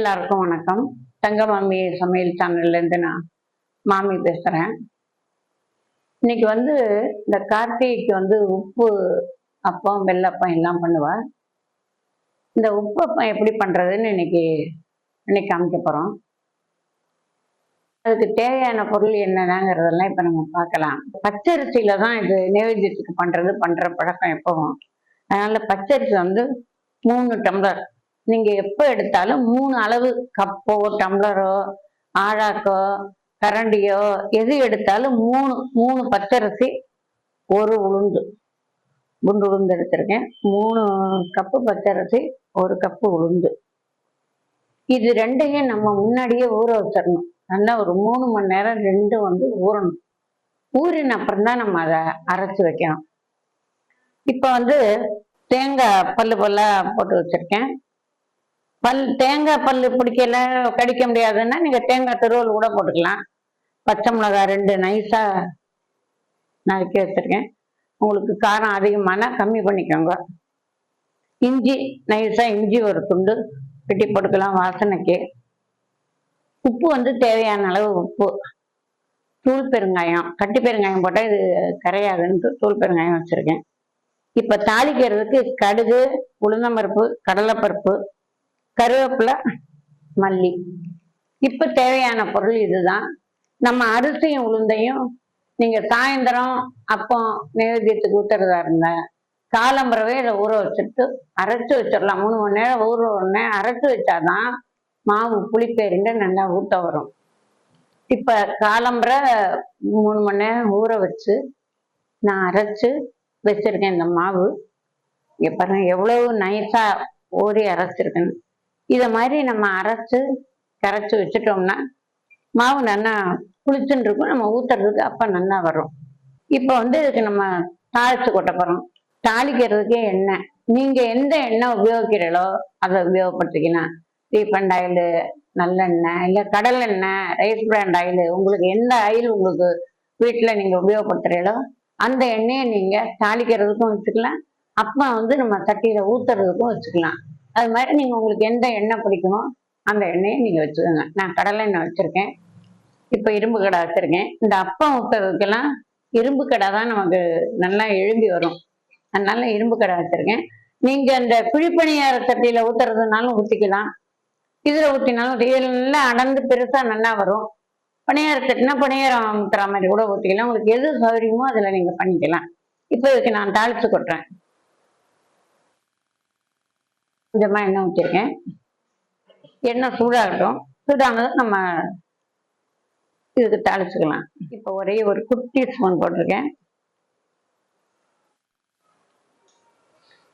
எல்லாருக்கும் வணக்கம். தங்க மாமி சமையல் சேனல்லேருந்து நான் மாமி பேசுகிறேன். இன்னைக்கு இந்த கார்த்திகைக்கு உப்பு அப்பம் வெள்ளப்பம் எல்லாம் பண்ணுவேன். இந்த உப்பு அப்பம் எப்படி பண்ணுறதுன்னு இன்னைக்கு காமிக்க போகிறோம். அதுக்கு தேவையான பொருள் என்னென்னங்கிறதெல்லாம் இப்போ நம்ம பார்க்கலாம். பச்சரிசியில தான் இது நைவேத்தியத்துக்கு பண்ணுற பழக்கம் எப்பவும். அதனால பச்சரிசி 3 டம்ளர். நீங்க எப்ப எடுத்தாலும் 3 அளவு, கப்போ டம்ளரோ ஆழாக்கோ கரண்டியோ எது எடுத்தாலும் 3 பச்சரிசி, 1 உளுந்து, குண்டு உளுந்து எடுத்திருக்கேன். 3 கப்பு பச்சரிசி, 1 கப்பு உளுந்து. இது ரெண்டையும் நம்ம முன்னாடியே ஊற வச்சிடணும். நல்லா ஒரு 3 மணி நேரம் ரெண்டும் ஊறணும். ஊறின அப்புறம் தான் நம்ம அதை அரைச்சு வைக்கணும். இப்ப தேங்காய் பல்லா போட்டு வச்சிருக்கேன். தேங்காய் பல்லு பிடிக்கல, கடிக்க முடியாதுன்னா நீங்க தேங்காய் துருவல் கூட போட்டுக்கலாம். பச்சை மிளகாய் 2 நைஸா நறுக்கி வச்சிருக்கேன். உங்களுக்கு காரம் அதிகமானா கம்மி பண்ணிக்கோங்க. இஞ்சி நைஸா, இஞ்சி ஒரு துண்டு வெட்டி போட்டுக்கலாம் வாசனைக்கு. உப்பு தேவையான அளவு உப்பு. தூள் பெருங்காயம், கட்டி பெருங்காயம் போட்டால் இது கரையாதுன்ட்டு தூள் பெருங்காயம் வச்சிருக்கேன். இப்ப தாளிக்கிறதுக்கு கடுகு, உளுந்தம்பருப்பு, கடலைப்பருப்பு, கருவேப்பிலை, மல்லி. இப்ப தேவையான பொருள் இதுதான். நம்ம அரிசியும் உளுந்தையும் நீங்க சாயந்தரம் அப்போ நைவேத்தியத்துக்கு ஊத்துறதா இருந்தா காலம்பரவே இதை ஊற வச்சுட்டு அரைச்சு வச்சிடலாம். 3 மணி நேரம் ஊற உடனே அரைச்சு வச்சாதான் மாவு புளிப்பேறிண்டு நல்லா ஊத்த வரும். இப்ப காலம்பரை 3 மணி நேரம் ஊற வச்சு நான் அரைச்சு வச்சிருக்கேன். இந்த மாவு இங்க பாருங்க எவ்வளவு நைஸா ஊறி அரைச்சிருக்கேன்னு. இதை மாதிரி நம்ம அரைச்சு கரைச்சி வச்சுட்டோம்னா மாவு நல்லா புளிச்சுன்னு இருக்கும். நம்ம ஊத்துறதுக்கு அப்ப நல்லா வரும். இப்போ இதுக்கு நம்ம தாளிச்சு கொட்ட போறோம். தாளிக்கிறதுக்கு எண்ணெய், நீங்க எந்த எண்ணெய் உபயோகிக்கிறீங்களோ அதை உபயோகப்படுத்திக்கலாம். ரீஃபண்ட் ஆயில், நல்லெண்ணெய், இல்லை கடல் எண்ணெய், ரைஸ் பிராண்ட் ஆயில், உங்களுக்கு எந்த ஆயில் உங்களுக்கு வீட்டுல நீங்க உபயோகப்படுத்துறீங்களோ அந்த எண்ணெயை நீங்க தாளிக்கிறதுக்கும் வச்சுக்கலாம். அப்ப நம்ம சட்டியில ஊத்துறதுக்கும் வச்சுக்கலாம். அது மாதிரி நீங்க உங்களுக்கு எந்த எண்ணெய் பிடிக்குமோ அந்த எண்ணெயை நீங்க வச்சுக்கோங்க. நான் கடலை எண்ணெய் வச்சிருக்கேன். இப்ப இரும்பு கடை வச்சிருக்கேன். இந்த அப்பம் ஊத்துறதுக்கெல்லாம் இரும்பு கடை தான் நமக்கு நல்லா எழும்பி வரும். அதனால இரும்பு கடை வச்சிருக்கேன். நீங்க அந்த குழிப்பணியார சட்டியில ஊத்துறதுனாலும் ஊத்திக்கலாம். இதுல ஊத்தினாலும் எல்லாம் அடர்ந்து பெருசா நல்லா வரும். பணியார சட்டினா பணியாரம் ஊத்துற மாதிரி கூட ஊத்திக்கலாம். உங்களுக்கு எது சௌகரியமோ அதுல நீங்க பண்ணிக்கலாம். இப்ப இதுக்கு நான் தாளிச்சு கொட்டுறேன். கொஞ்சமா எண்ணெய் ஊற்றிருக்கேன். எண்ணெய் சூடாகட்டும். சூடானதும் நம்ம இதுக்கு தாளிச்சுக்கலாம். இப்போ ஒரே ஒரு குட்டி ஸ்பூன் போட்டிருக்கேன்.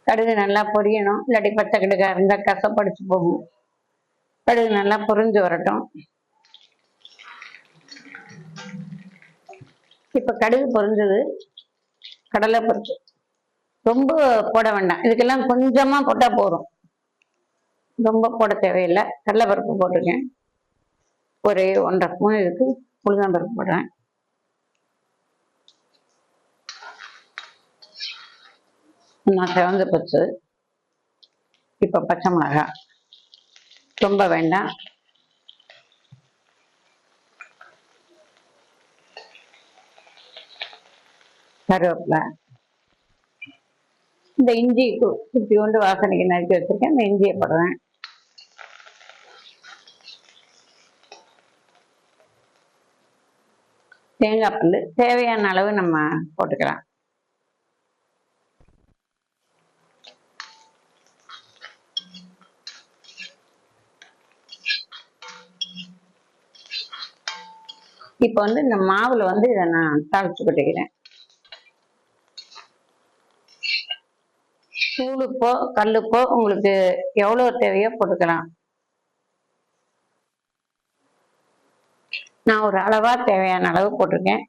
கடுகு நல்லா பொரியணும். இல்லாட்டி பச்சை கடுகா இருந்தால் கசப்படிச்சு போகும். கடுகு நல்லா பொரிஞ்சு வரட்டும். இப்போ கடுகு பொரிஞ்சது. கடலைப்பருப்பு ரொம்ப போட வேண்டாம். இதுக்கெல்லாம் கொஞ்சமா போட்டா போதும். ரொம்ப போட தேவையில்லை. கடலைப்பருப்பு போட்டிருக்கேன். ஒரே 1.5 ஸ்பூன் இதுக்கு உளுந்தம்பருப்பு போடுறேன். நான் செவந்து போச்சு. இப்ப பச்சை மிளகாய் ரொம்ப வேண்டாம். கருவேப்பிலை, இந்த இஞ்சி குத்தி கொண்டு வாசனைக்கு நறுக்கி வச்சிருக்கேன். இந்த இஞ்சியை போடுறேன். தேங்காய் பல்லு தேவையான அளவு நம்ம போட்டுக்கலாம். இப்ப இந்த மாவுல இதை நான் தாளிச்சு கொட்டிக்கிறேன். தூளுப்போ கல்லுப்போ உங்களுக்கு எவ்வளவு தேவையோ போட்டுக்கலாம். நான் ஒரு அளவா தேவையான அளவு போட்டிருக்கேன்.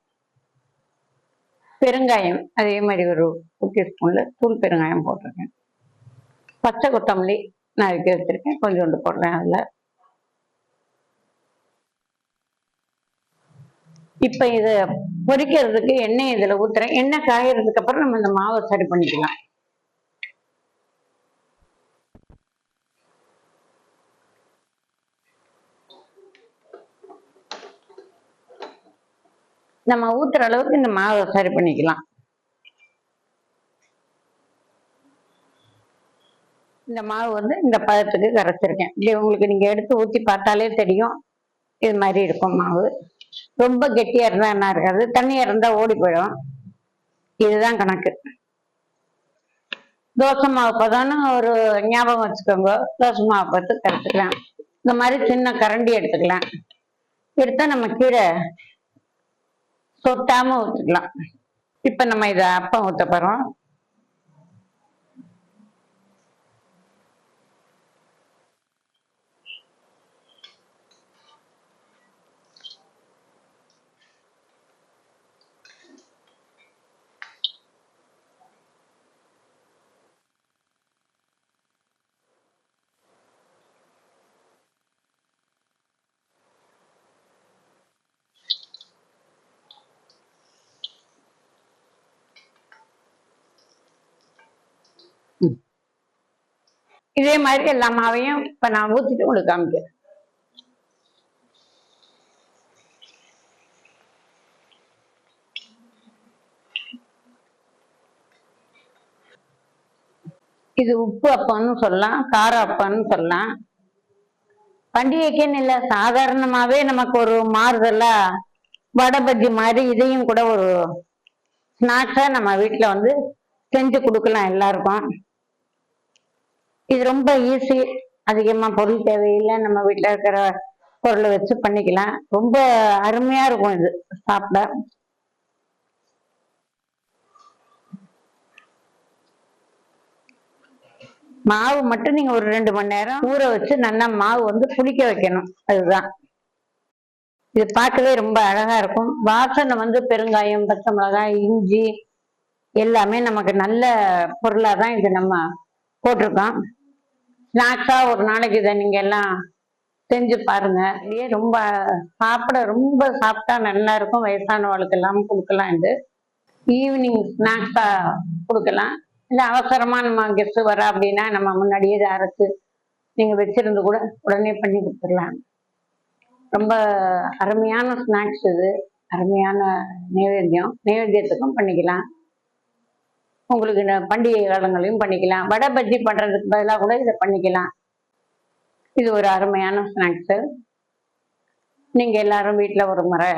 பெருங்காயம் அதே மாதிரி ஒரு குட்டி ஸ்பூன்ல தூள் பெருங்காயம் போட்டிருக்கேன். பச்சை கொத்தமல்லி நறுக்கி வச்சிருக்கேன். கொஞ்சோண்டு போடுறேன் அதுல. இப்ப இதை பொரிக்கிறதுக்கு எண்ணெய் இதுல ஊத்துறேன். எண்ணெய் காயறதுக்கு அப்புறம் நம்ம இந்த மாவை சரி பண்ணிக்கலாம். நம்ம ஊத்துற அளவுக்கு இந்த மாவை சரி பண்ணிக்கலாம். இந்த மாவு வந்து இந்த பதத்துக்கு கரைச்சிருக்கேன். இல்லை உங்களுக்கு நீங்க எடுத்து ஊற்றி பார்த்தாலே தெரியும். இது மாதிரி இருக்கும் மாவு. ரொம்ப கெட்டியா இருந்தா என்ன இருக்காது, தண்ணியா இருந்தா ஓடி போயிடும். இதுதான் கணக்கு. தோசை மாவு பதம்னு ஒரு ஞாபகம் வச்சுக்கோங்க. தோசை மாவு பார்த்து கரைச்சிக்கலாம். இந்த மாதிரி சின்ன கரண்டி எடுத்துக்கலாம். எடுத்தா நம்ம கீழே சொட்டாம ஊற்றிக்கலாம். இப்ப நம்ம இதை அப்பம் ஊத்த போறோம். இதே மாதிரி எல்லா மாவையும் இப்ப நான் ஊத்திட்டு உங்களுக்கு காமிக்கிறேன். இது உப்பு அப்பம்னு சொல்லலாம், கார அப்பம்னு சொல்லலாம். பண்டிகைக்குன்னு இல்லை, சாதாரணமாவே நமக்கு ஒரு மாறுதலா வடை பஜ்ஜி மாதிரி இதையும் கூட ஒரு ஸ்நாக்ஸா நம்ம வீட்டுல வந்து செஞ்சு கொடுக்கலாம் எல்லாருக்கும். இது ரொம்ப ஈஸி. அதிகமா பொருள் தேவையில்லை. நம்ம வீட்டுல இருக்கிற பொருளை வச்சு பண்ணிக்கலாம். ரொம்ப அருமையா இருக்கும் இது சாப்பிட. மாவு மட்டும் நீங்க ஒரு 2 மணி நேரம் ஊற வச்சு நல்லா மாவு வந்து புளிக்க வைக்கணும். அதுதான். இது பார்க்கவே ரொம்ப அழகா இருக்கும். வாசனை வந்து பெருங்காயம், பச்சை மிளகாய், இஞ்சி எல்லாமே நமக்கு நல்ல பொருளா தான் இது நம்ம போட்டிருக்கோம். ஸ்நாக்ஸா ஒரு நாளைக்கு இதை நீங்க எல்லாம் செஞ்சு பாருங்க. இதே ரொம்ப சாப்பிட ரொம்ப சாப்பிட்டா நல்லா இருக்கும். வயசானவர்களுக்கு எல்லாம் கொடுக்கலாம். இது ஈவினிங் ஸ்நாக்ஸா கொடுக்கலாம். இல்லை அவசரமா நம்ம கெஸ்ட் வர அப்படின்னா நம்ம முன்னாடியே இதை அரைச்சு நீங்க வச்சிருந்து கூட உடனே பண்ணி கொடுத்துடலாம். ரொம்ப அருமையான ஸ்நாக்ஸ் இது. அருமையான நைவேத்தியத்துக்கும் பண்ணிக்கலாம். உங்களுக்கு இந்த பண்டிகை காலங்களையும் பண்ணிக்கலாம். வடை பஜ்ஜி பண்றதுக்கு பதிலாக கூட இதை பண்ணிக்கலாம். இது ஒரு அருமையான ஸ்நாக்ஸு. நீங்க எல்லாரும் வீட்டில் ஒரு முறை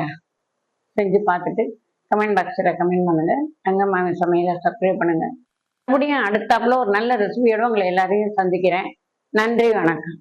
செஞ்சு பார்த்துட்டு கமெண்ட் பாக்ஸில் கமெண்ட் பண்ணுங்க. தங்கமாமி சமையலை சப்ஸ்கிரைப் பண்ணுங்க. மறுபடியும் அடுத்தாப்புல ஒரு நல்ல ரெசிபியோட உங்களை எல்லாரையும் சந்திக்கிறேன். நன்றி, வணக்கம்.